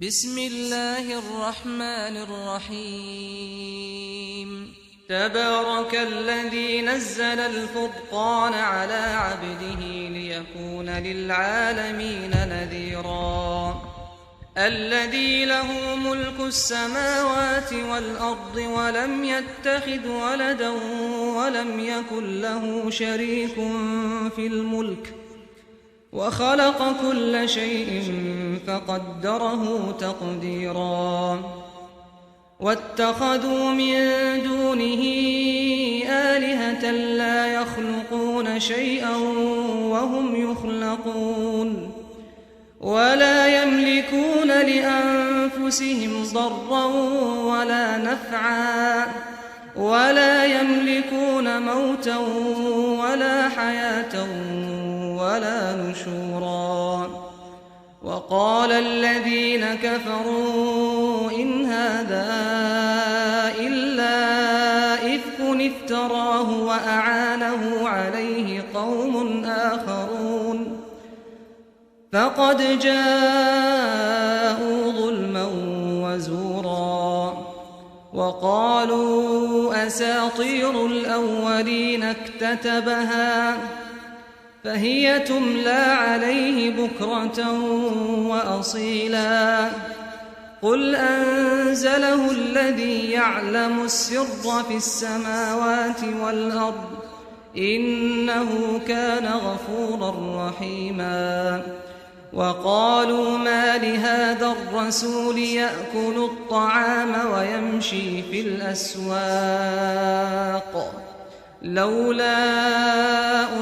بسم الله الرحمن الرحيم تبارك الذي نزل الفرقان على عبده ليكون للعالمين نذيرا الذي له ملك السماوات والأرض ولم يتخذ ولدا ولم يكن له شريك في الملك وخلق كل شيء فقدره تقديرا واتخذوا من دونه آلهة لا يخلقون شيئا وهم يخلقون ولا يملكون لأنفسهم ضرا ولا نفعا ولا يملكون موتا ولا حياة ولا نشورا وقال الذين كفروا إن هذا إلا إفك افتراه وأعانه عليه قوم آخرون فقد جاءوا ظلما وزورا وقالوا أساطير الأولين اكتتبها فهي تملى عليه بكرة وأصيلا قل أنزله الذي يعلم السر في السماوات والأرض إنه كان غفورا رحيما وقالوا ما لهذا الرسول يأكل الطعام ويمشي في الأسواق لولا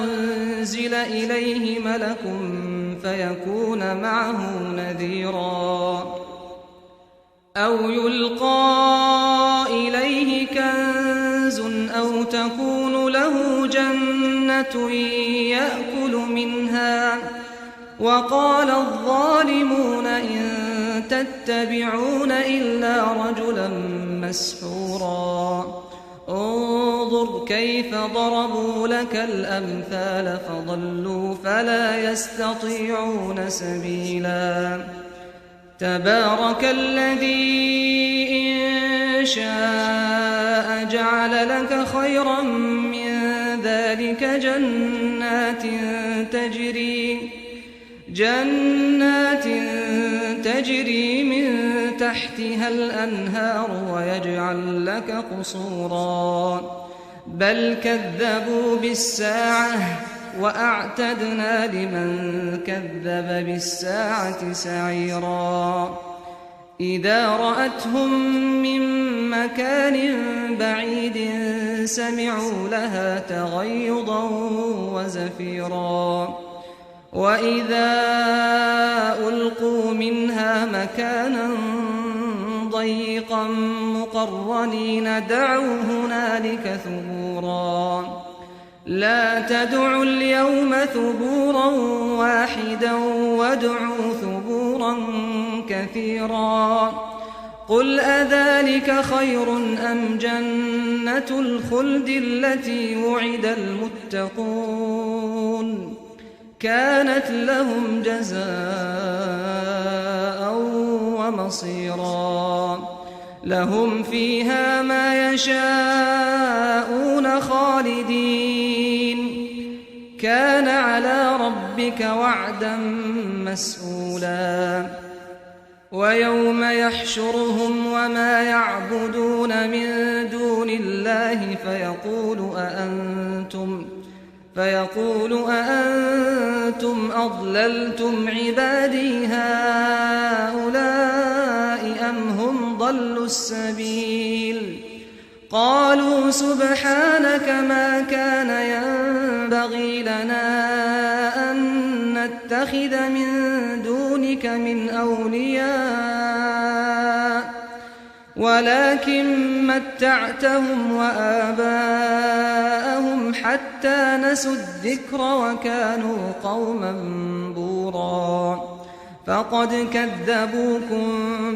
أنزل إليه ملك فيكون معه نذيرا أو يلقى إليه كنز أو تكون له جنة يأكل منها وقال الظالمون إن تتبعون إلا رجلا مسحورا انظر كيف ضربوا لك الأمثال فضلوا فلا يستطيعون سبيلا تبارك الذي إن شاء جعل لك خيرا من ذلك جنات تجري من تحتها الأنهار ويجعل لك قصورا بل كذبوا بالساعة وأعتدنا لمن كذب بالساعة سعيرا إذا رأتهم من مكان بعيد سمعوا لها تغيظا وزفيرا وإذا ألقوا منها مكانا ضيقا مقرنين دعوا هنالك ثبورا لا تدعوا اليوم ثبورا واحدا وادعوا ثبورا كثيرا قل أذلك خير أم جنة الخلد التي وعد المتقون كانت لهم جزاء ومصيرا لهم فيها ما يشاءون خالدين كان على ربك وعدا مسئولا ويوم يحشرهم وما يعبدون من دون الله فيقول أأنتم أضللتم عبادي هؤلاء أم هم ضلوا السبيل قالوا سبحانك ما كان ينبغي لنا أن نتخذ من دونك من أولياء ولكن متعتهم وآباءهم حتى نسوا الذكر وكانوا قوما بورا فقد كذبوكم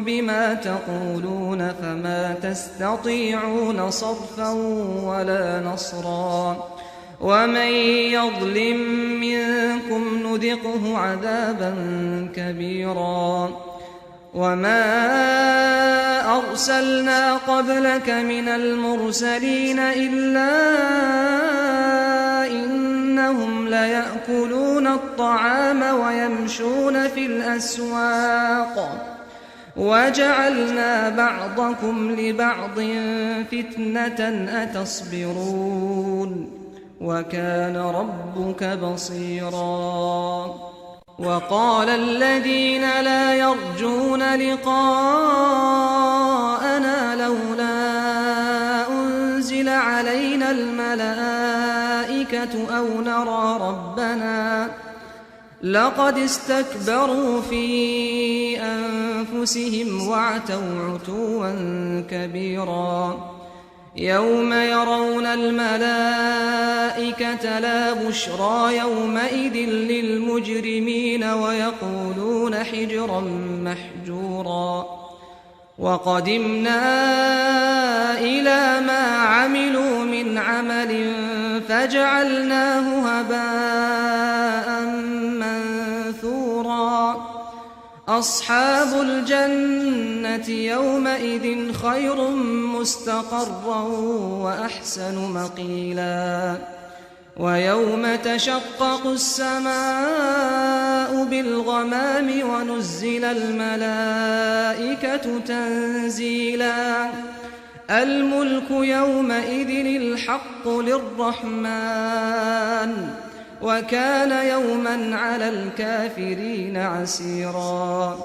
بما تقولون فما تستطيعون صرفا ولا نصرا ومن يظلم منكم نذقه عذابا كبيرا وما أرسلنا قبلك من المرسلين إلا إنهم ليأكلون الطعام ويمشون في الأسواق وجعلنا بعضكم لبعض فتنة أتصبرون وكان ربك بصيرا وقال الذين لا يرجون لقاءنا لولا أنزل علينا الملائكة أو نرى ربنا لقد استكبروا في أنفسهم وعتوا عتوا كبيرا يوم يرون الملائكة لا بشرى يومئذ للمجرمين ويقولون حجرا محجورا وقدمنا إلى ما عملوا من عمل فجعلناه هباء منثورا أصحاب الجنة يومئذ خير مستقرا وأحسن مقيلا ويوم تشقق السماء بالغمام ونزل الملائكة تنزيلا الملك يومئذ الحق للرحمن وكان يوما على الكافرين عسيرا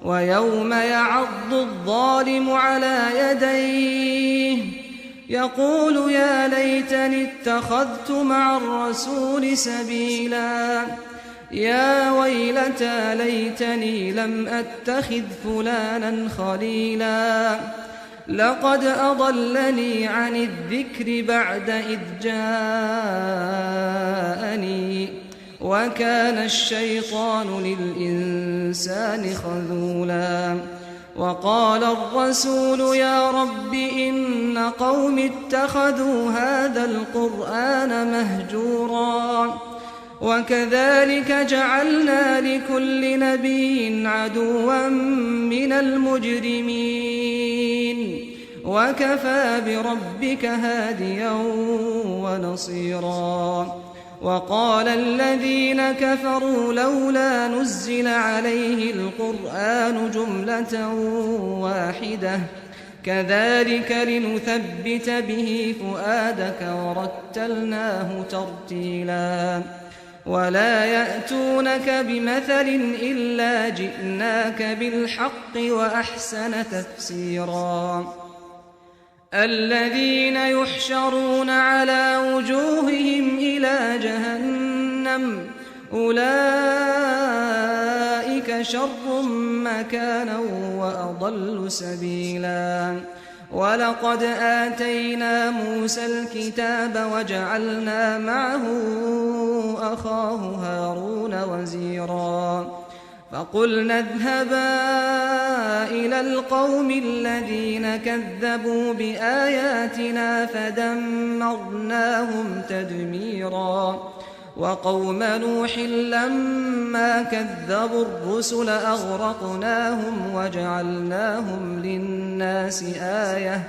ويوم يعض الظالم على يديه يقول يا ليتني اتخذت مع الرسول سبيلا يا ويلتى ليتني لم أتخذ فلانا خليلا لقد أضلني عن الذكر بعد إذ جاءني وكان الشيطان للإنسان خذولا وقال الرسول يا رب إن قوم اتخذوا هذا القرآن مهجورا وكذلك جعلنا لكل نبي عدوا من المجرمين وكفى بربك هاديا ونصيرا وقال الذين كفروا لولا نزل عليه القرآن جملة واحدة كذلك لنثبت به فؤادك ورتلناه ترتيلا ولا يأتونك بمثل إلا جئناك بالحق وأحسن تفسيرا الذين يحشرون على وجوههم إلى جهنم أولئك شر مكانا وأضل سبيلا ولقد آتينا موسى الكتاب وجعلنا معه أخاه هارون وزيرا فقلنا اذهبا إلى القوم الذين كذبوا بآياتنا فدمرناهم تدميرا وقوم نوح لما كذبوا الرسل أغرقناهم وجعلناهم للناس آية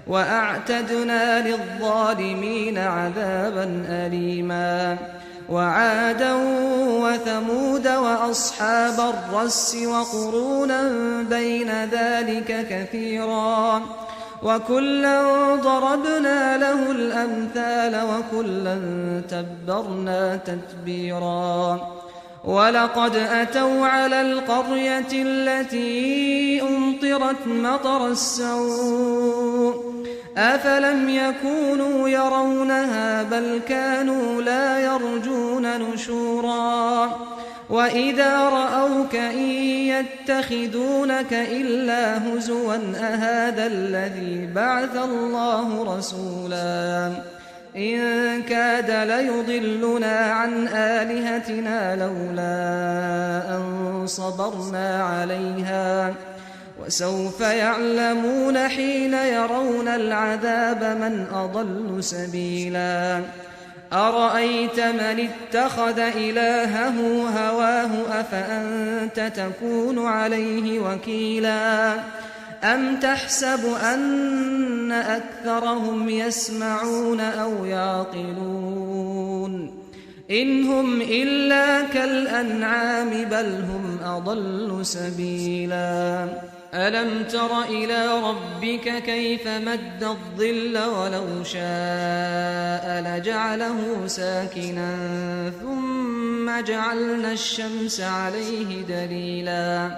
وأعتدنا للظالمين عذابا أليما وعادا وثمود وأصحاب الرس وقرونا بين ذلك كثيرا وكلا ضربنا له الأمثال وكلا تبرنا تتبيرا ولقد أتوا على القرية التي أمطرت مطر السوء أفلم يكونوا يرونها بل كانوا لا يرجون نشورا وإذا رأوك إن يتخذونك إلا هزوا أهذا الذي بعث الله رسولا إن كاد ليضلنا عن آلهتنا لولا أن صبرنا عليها وسوف يعلمون حين يرون العذاب من أضل سبيلا أرأيت من اتخذ إلهه هواه أفأنت تكون عليه وكيلا أم تحسب أن أكثرهم يسمعون أو يعقلون إن هم إلا كالأنعام بل هم أضل سبيلا ألم تر إلى ربك كيف مد الظل ولو شاء لجعله ساكنا ثم جعلنا الشمس عليه دليلا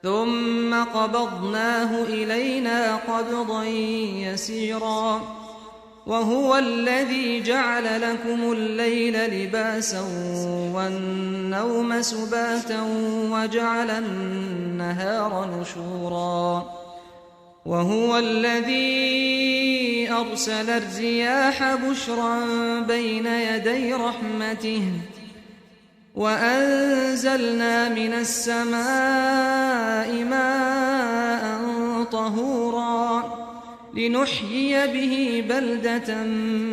ثم قبضناه إلينا قبضا يسيرا وهو الذي جعل لكم الليل لباسا والنوم سباتا وجعل النهار نشورا وهو الذي أرسل الرياح بشرا بين يدي رحمته وأنزلنا من السماء ماء طهورا لنحيي به بلدة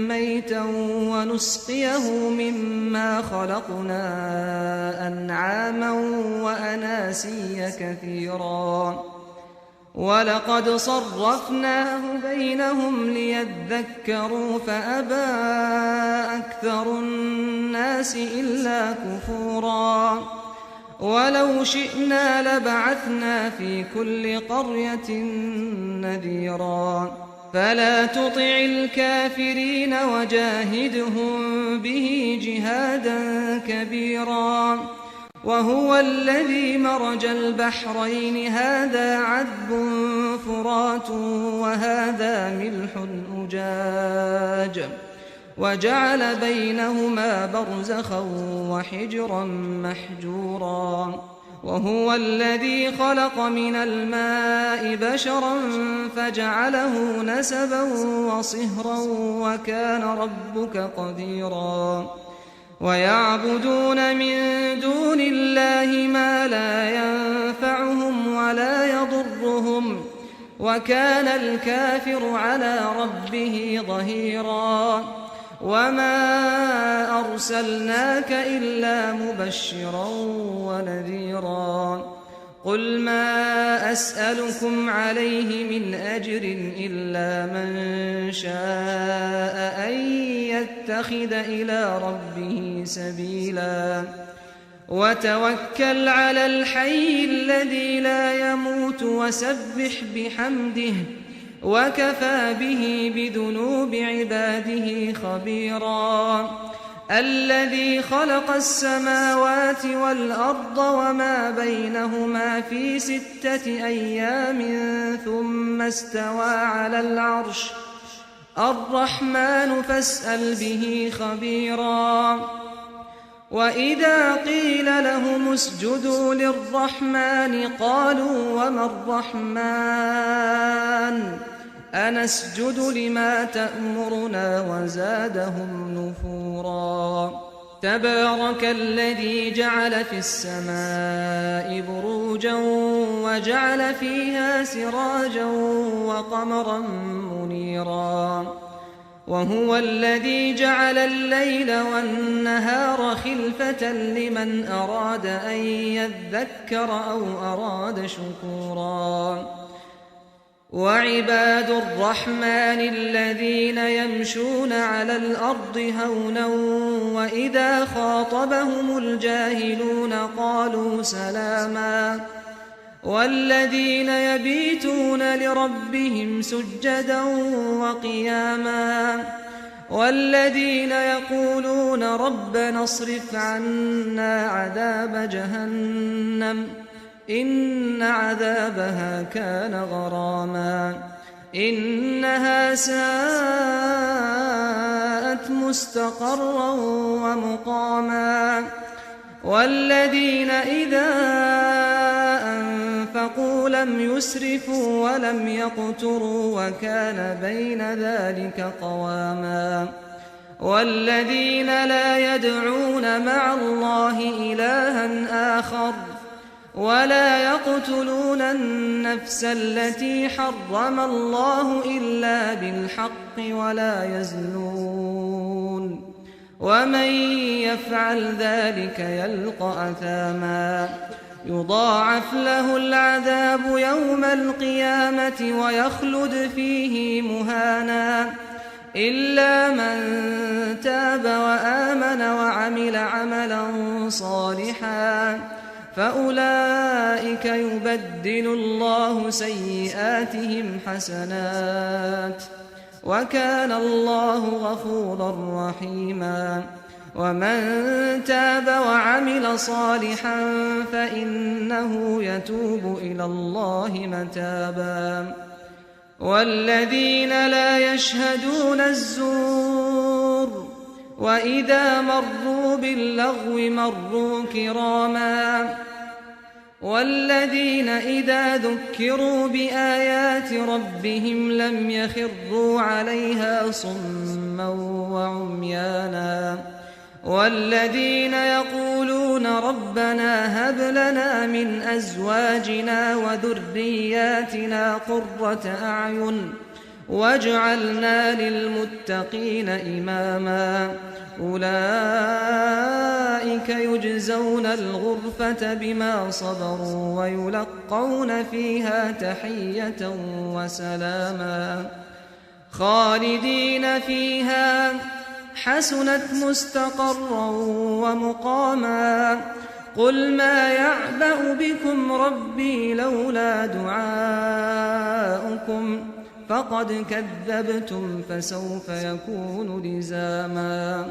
ميتا ونسقيه مما خلقنا أنعاما وأناسيا كثيرا ولقد صرفناه بينهم ليذكروا فأبى أكثر الناس إلا كفورا ولو شئنا لبعثنا في كل قرية نذيرا فلا تطع الكافرين وجاهدهم به جهادا كبيرا وهو الذي مرج البحرين هذا عذب فرات وهذا ملح أجاج وجعل بينهما برزخا وحجرا محجورا وهو الذي خلق من الماء بشرا فجعله نسبا وصهرا وكان ربك قديرا ويعبدون من دون الله ما لا ينفعهم ولا يضرهم وكان الكافر على ربه ظهيرا وما أرسلناك إلا مبشرا ونذيرا قل ما أسألكم عليه من أجر إلا من شاء أن يتخذ إلى ربه سبيلا وتوكل على الحي الذي لا يموت وسبح بحمده وكفى به بذنوب عباده خبيرا الذي خلق السماوات والأرض وما بينهما في 6 أيام ثم استوى على العرش الرحمن فاسأل به خبيرا وإذا قيل لهم اسجدوا للرحمن قالوا وما الرحمن أنسجد لما تأمرنا وزادهم نفورا تبارك الذي جعل في السماء بروجا وجعل فيها سراجا وقمرا منيرا وهو الذي جعل الليل والنهار خلفة لمن أراد أن يذكر أو أراد شكورا وعباد الرحمن الذين يمشون على الأرض هونا وإذا خاطبهم الجاهلون قالوا سلاما والذين يبيتون لربهم سجدا وقياما والذين يقولون ربنا اصرف عنا عذاب جهنم إن عذابها كان غراما إنها ساءت مستقرا ومقاما والذين إذا أنفقوا لم يسرفوا ولم يقتروا وكان بين ذلك قواما والذين لا يدعون مع الله إلها آخر ولا يقتلون النفس التي حرم الله إلا بالحق ولا يزنون ومن يفعل ذلك يلقى أثاما يضاعف له العذاب يوم القيامة ويخلد فيه مهانا إلا من تاب وآمن وعمل عملا صالحا فأولئك يبدل الله سيئاتهم حسنات وكان الله غفورا رحيما ومن تاب وعمل صالحا فإنه يتوب إلى الله متابا والذين لا يشهدون الزور وإذا مروا باللغو مروا كراما والذين إذا ذكروا بآيات ربهم لم يخروا عليها صما وعميانا والذين يقولون ربنا هب لنا من أزواجنا وذرياتنا قرة أعين واجعلنا للمتقين إماما أولئك يجزون الغرفة بما صبروا ويلقون فيها تحية وسلاما خالدين فيها حسنت مستقرا ومقاما قل ما يعبأ بكم ربي لولا دعاؤكم فقد كذبتم فسوف يكون لزاما